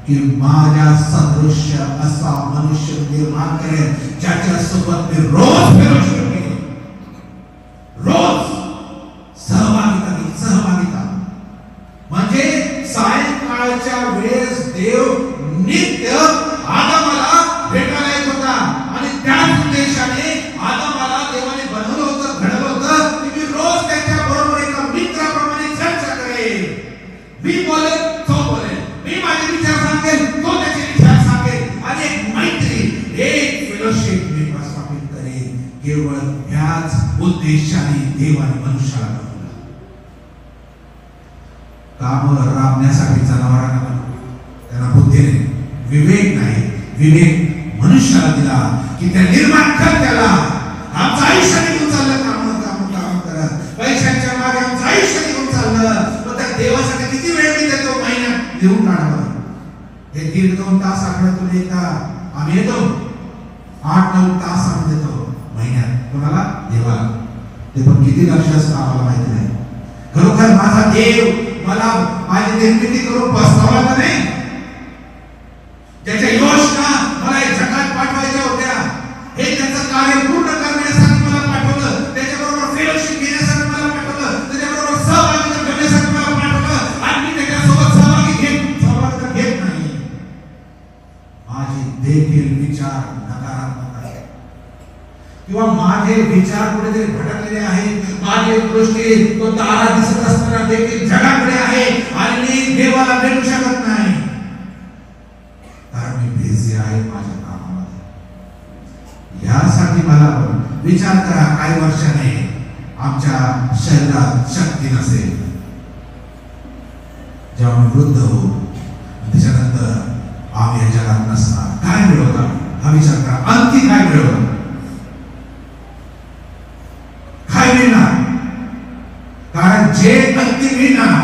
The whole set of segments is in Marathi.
की माझ्या सदृश्य असा मनुष्य निर्माण करेल ज्याच्या सोबत मी रोज फेलोशिप करेन, रोज सहभागिता म्हणजे सायंकाळच्या वेळेस देव नित्य आदमाला भेटायला येत होता आणि त्याच उद्देशाने आदमाला देवाने बनवलं होतं, घडवलं होतं की मी रोज त्याच्या बरोबर एका मित्राप्रमाणे चर्चा करेन. मी बोलेन, तो बोलेन, मी माझे विचार सांगेन, तो त्याचे विचार सांगेन आणि एक मैत्री, एक फेलोशिप मी प्रस्थापित करेन. केवळ ह्याच उद्देशाने देवाने मनुष्याला बनवलं. काम राबण्यासाठी जनावरांना बनवलं, त्यांना बुद्धी नाही, विवेक नाही. विवेक मनुष्याला दिला की त्या निर्माण करत्याला आमचं आयुष्य निघून चाललं काम करत, पैशांच्या मागे आमचं आयुष्य निघून चाललं. मग त्या देवासाठी किती वेळ मी देतो, महिन्यात देऊन काढावं. हे 1.5-2 तास आठवड्यातून एकदा आम्ही येतो, 8-9 तास आम्ही देतो महिन्यात कोणाला, देवाला. ते पण किती लक्ष असतं आम्हाला माहिती नाही. खरोखर माझा देव मला माझी निर्मिती करून पस्तावला तर नाही. ज्याच्या योजना मला जगात पाठवायच्या होत्या, हे त्याचं कार्य पूर्ण करण्यासाठी मला पाठवलं, त्याच्याबरोबर फेलोशिप घेण्यासाठी मला पाठवलं, त्याच्याबरोबर सहभागिता करण्यासाठी मला पाठवलं आणि मी त्याच्यासोबत सहभागिता घेत नाही. माझे देखील विचार नकारात्मक आहेत किंवा माझे विचार कुठेतरी भटकलेले आहेत. माझी दृष्टी तो तारा दिसत असताना देखील जगाकडे आहे आणि मी देवाला भेटू शकत नाही. कारण मी बिझी आहे माझ्या कामामध्ये. यासाठी मला विचार करा, काही वर्षाने आमच्या शरीरात शक्ती नसेल, जेव्हा मी वृद्ध होऊ, त्याच्यानंतर आम्ही या जगात नसणार, काय मिळवला हा विचार करा. आणखी काय मिळवलं, काय मिळणार? कारण जे अंतिम मिळणार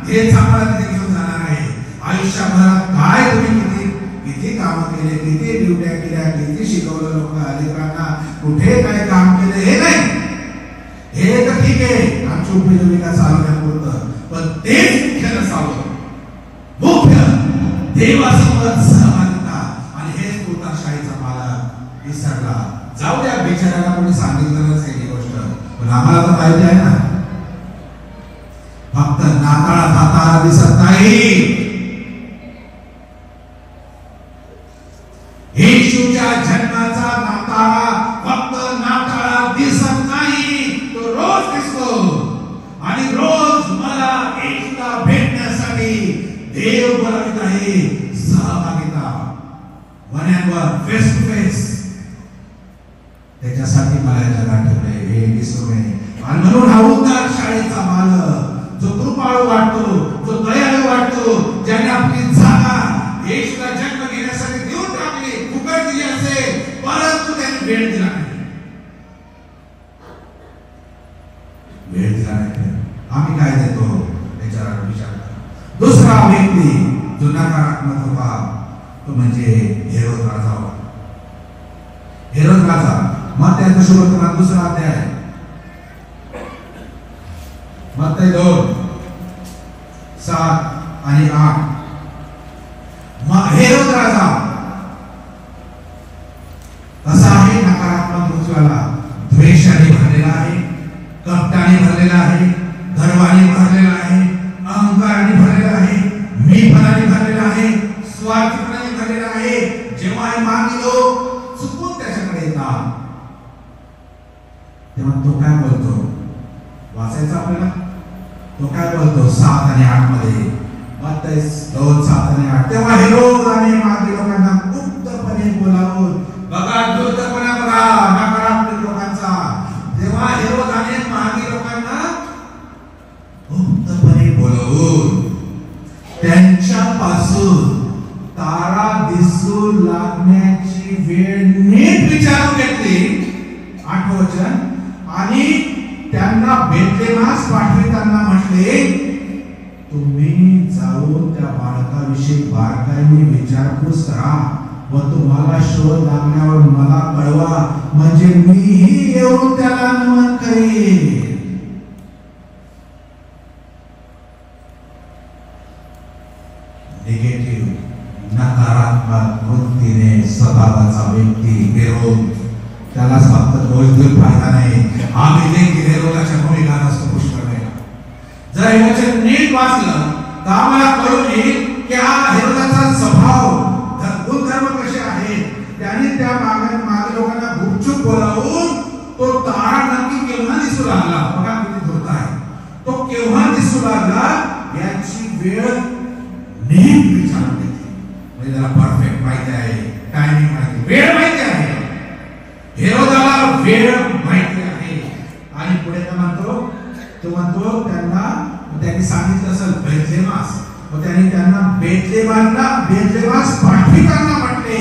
हेच आम्हाला तिथे घेऊन जाणार आहे. आयुष्यभरात काय तुम्ही किती काम केले, किती ड्युट्या केल्या, किती शिकवलं लेकरांना, कुठे काय काम केलं हे नाही, हे तर ठीक आहे आमची उपजीविका चालवण्यापुरतं, पण तेच मुख्य नसावं. मुख्य देवासोबत सहभागिता आणि हेच पोटाशाहीचा मालक विसरला. जाऊ द्या, बिचाराला कोणी सांगितलंच ही गोष्ट, पण आम्हाला तर माहिती आहे ना. फक्त नाताळात हाताला दिसत नाही. येशूच्या जन्माचा नाताळा फक्त नाताळात दिसत नाही, तो रोज दिसतो. आणि रोज मला येशूला भेटण्यासाठी देव बोलवत आहे. सहभागिता, one and one, face to face, त्याच्यासाठी मला जगात ठेवले, हे विसरू नये. आणि म्हणून हा उद्धार शाळेचा मालक जो कृपाळू वाटतो, जो दयाळू वाटतो, ज्याने आपली जागा येशूला जन्म घेण्यासाठी देऊन टाकली, फुकट दिली असेल, परंतु त्याने वेळ दिला नाही. वेळ दिला नाही. आम्ही काय देतो याच्यावर विचार करा. दुसरा व्यक्ती जो नकारात्मक होता तो म्हणजे हेरोद राजा होता. हेरोद राजा, मत्ताई सुवर्तमान 2 अध्याय, मत्ताई 2:7 आणि 8. हेरोद राजा असा आहे नकारात्मक वृत्तीवाला, द्वेषाने भरलेला आहे, कपटाने भरलेला आहे, गर्वाने भरलेला आहे, अहंकाराने भरलेला आहे, मीपणाने भरलेला आहे, स्वार्थीपणाने भरलेला आहे. जेव्हा हे मागिलो चुकून त्याच्याकडे येतात तेव्हा तो काय बोलतो, वाचायचं आपल्याला. तो काय बोलतो 7 आणि 8 मध्ये, मत्ताई 2:7 आणि 8. तेव्हा हेरोदाने मागे लोकांना गुप्तपणे बोलावून, बघा दुर्दपणा बघा नकारात्मक लोकांचा. तेव्हा हेरोदाने मागे लोकांना गुप्तपणे बोलावून त्यांच्यापासून तारा दिसू लागण्याची वेळ नीट विचारून घेतली. 8 वचन. आणि त्यांना बेतलेहमास पाठविताना म्हटले, तुम्ही जाऊन त्या बाळकाविषयी बारकाईने विचारपूस करा व तुम्हाला शोध लागण्यावर मला कळवा, म्हणजे मीही येऊन त्याला नमन करेन. निगेटिव्ह स्वभावाचा व्यक्ती हेरोद, त्याला फक्त दोष देऊन फायदा नाही. आम्ही देखील हेरोदाच्या भूमिका नसतो पुष्कळ वेळा. जर हे वचन नीट वाचलं तर आम्हाला कळून येईल की हा हेरोदाचा स्वभाव, गुणधर्म कसे आहेत. त्याने त्या मागे लोकांना गुपचूप बोलावून तो तारा नक्की केव्हा दिसू लागला, बघा किती धूर्त आहे. तो केव्हा दिसू लागला याची वेळ नीट विचारून घेतली. म्हणजे त्याला परफेक्ट माहिती आहे, टायमिंग माहिती, वेळ माहिती आहे. हेरोदाला वेळ माहिती आहे. आणि पुढे काय म्हणतो, तो म्हणतो त्यांनी सांगितलं असेल बेथलेमास, व त्यांनी त्यांना बेथलेमास पाठविताना म्हटले.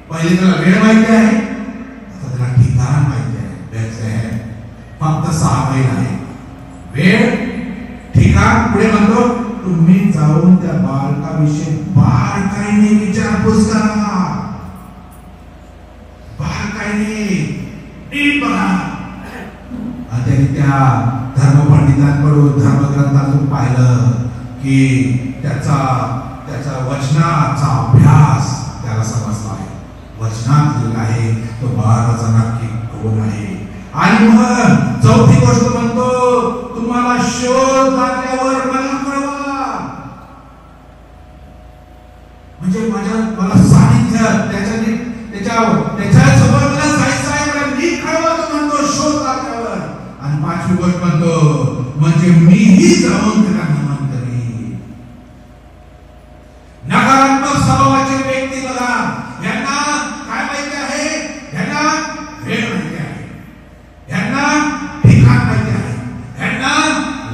पहिले त्याला वेळ माहिती आहे, आता त्याला ठिकाण माहिती आहे. बेथलेहेम फक्त 6 मैल आहे. वेळ, ठिकाण. पुढे म्हणतो तुम्ही जाऊन त्या बालकाविषयी बारकाईने विचारपूस करा. बारकाईने नीट बघा. आणि त्यांनी त्या धर्मपंडितांकडून, धर्मग्रंथातून पाहिलं की त्याचा वचनाचा अभ्यास त्याला समजला आहे. वचनात लिहिलं आहे तो बाळाचा नक्की कोण आहे. आणि मग चौथी गोष्ट म्हणतो तुम्हाला शोध लागल्यावर मला कळवा. म्हणजे मला सानिध्यात त्याच्या जवळ मला जायचं आहे, मला नीट कळवा. तो म्हणतो शोध लागल्यावर. आणि 5वी गोष्ट म्हणतो म्हणजे मीही जाऊन त्याला नमन करीन. नकारात्मक स्वभावाचे व्यक्ती बघा, यांना काय माहिती आहे, यांना वेळ माहिती आहे, यांना ठिकाण माहिती आहे, यांना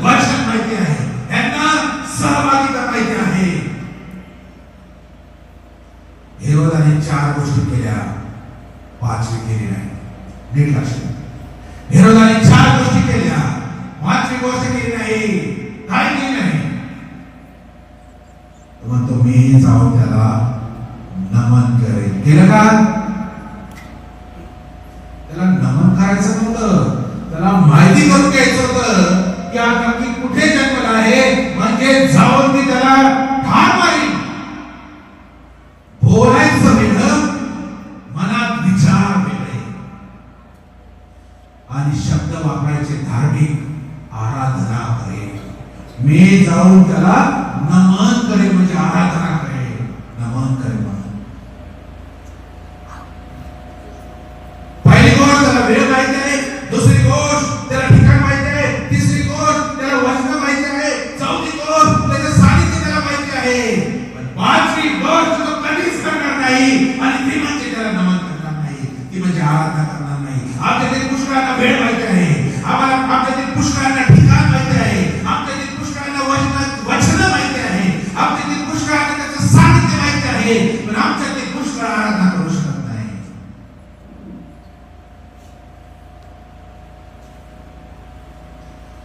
वचन माहिती आहे, यांना सहभागिता माहिती आहे. हेरोदाने 4 गोष्टी केल्या, 5वी केली नाही. नीट लक्षात. हेरोदाने 4 गोष्टी केल्या, 5वी गोष्ट केली नाही. काय केली नाही? म्हणतो मी जाऊन त्याला नमन करेन. केलं का? त्याला नमन करायचं नव्हतं, त्याला माहिती करून घ्यायचं होतं की आता मी कुठे जन्मला आहे. म्हणजे जाऊन मी त्याला ठार मारीन. बोलायचं वेगळं, मनात विचार वेगळे, आणि शब्द वापरायचे धार्मिक, आराधना करेन. मी जाऊन त्याला नमन करेन, म्हणजे आराधना करेन, नमन करेन. पहिली गोष्ट त्याला वेळ माहिती आहे, दुसरी गोष्ट त्याला ठिकाण माहिती आहे, तिसरी गोष्ट त्याला वचन माहिती आहे, चौथी गोष्ट त्याचं सानिध्य त्याला माहिती आहे. पण 5वी गोष्ट तो कधीच करणार नाही, आणि ती म्हणजे त्याला नमन करणार नाही, ती म्हणजे आराधना करणार नाही. आपल्यातील पुष्कळांना वेळ माहिती आहे, आपल्यातील पुष्कळांना ठिकाण माहिती आहे, आपल्यातील पुष्कळांना वचन माहिती आहे, आपल्यातील पुष्कळांना त्याचं सानिध्य माहिती आहे, पण आमच्यातील पुष्कळ आराधना करू शकत नाही.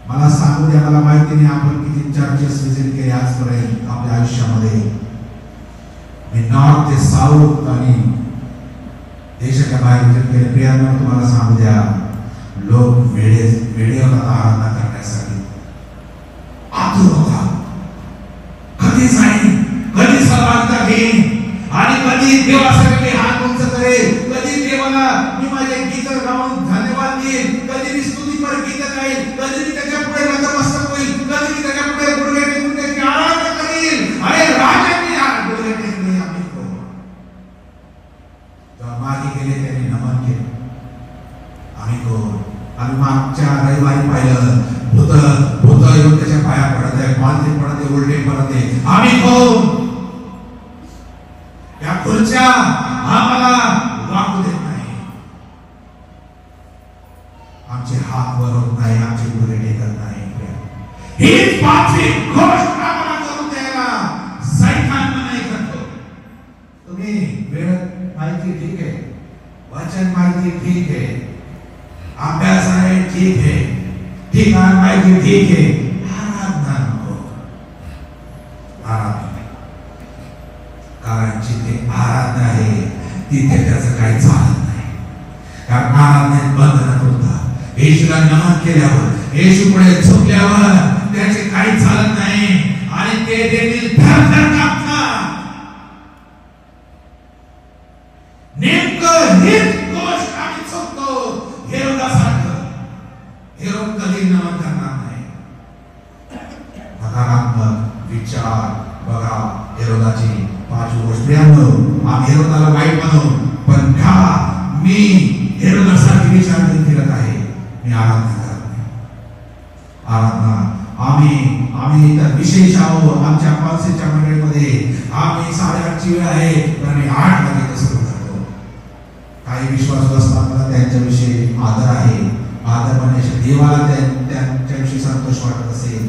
मला सांगू द्या, मला माहिती नाही आपण किती चर्चेस विजिट केले आजपर्यंत आपल्या आयुष्यामध्ये. मी नॉर्थ ते साऊथ आणि देशाच्या बाहेर विजिट केले. प्रियांनो, तुम्हाला सांगू द्या, लोक वेळे होतात आराधना करण्यासाठी, आतुर होतात. कधी जाईन, कधी सहभागिता घेईन, आणि कधी देवासाठी हात उंच करेल, कधी देवाला मी माझे गीत गाऊन धन्यवाद देईन, कधी मी स्तुतीपर गीत गाईन, कधी मी त्याच्या पुढे नतमस्तक होईल, कधी मी त्याच्या पुढे गुडघे टेकून त्याची आराधना करीन. अरे राजांनी गुडघे टेकले, आम्ही कोण? जेव्हा मागे गेले त्यांनी नमन केलं. आम्ही कोण? आम्ही मागच्या रविवारी पाहिलं, भूत येऊन त्याच्या पाया पडत आहे, पालथे पडत आहे, उलटे पडत आहे. आम्ही कोण? या खुर्च्या आम्हाला वाकू देत नाही, आमचे हात वर होत नाही, आमचे गुडघे टेकत नाही. ही 5वी गोष्ट आम्हाला करून द्यायला सैतान नाही करतो. तुम्ही वेळ माहिती ठीक आहे, वचन माहिती ठीक आहे, अभ्यास आहे ठीक आहे, ठिकाण माहिती ठीक आहे, आराधना नको. आराधना, कारण जिथे आराधना आहे तिथे त्याचं काही चालत नाही. कारण आराधनेत बंधन होतं. येशूला नमन केल्यावर, येशू पुढे झुकल्यावर त्याचे काही चालत नाही, आणि ते देखील थरथर कापतात. आम्ही हेरोदाला वाईट बनवून, पण का मी हेरोदासारखे विचार फिरत आहे? मी आराधना करत नाही. आराधना आम्ही तर विशेष आहोत. आमच्या पालसीच्या मंडळीमध्ये आम्ही 8:30ची वेळ आहे, पण आम्ही 8 वाजे सुरू करतो. काही विश्वास असतात, मला त्यांच्याविषयी आदर आहे. आदर मानण्याच्या देवाला त्यांच्याविषयी संतोष वाटत असेल.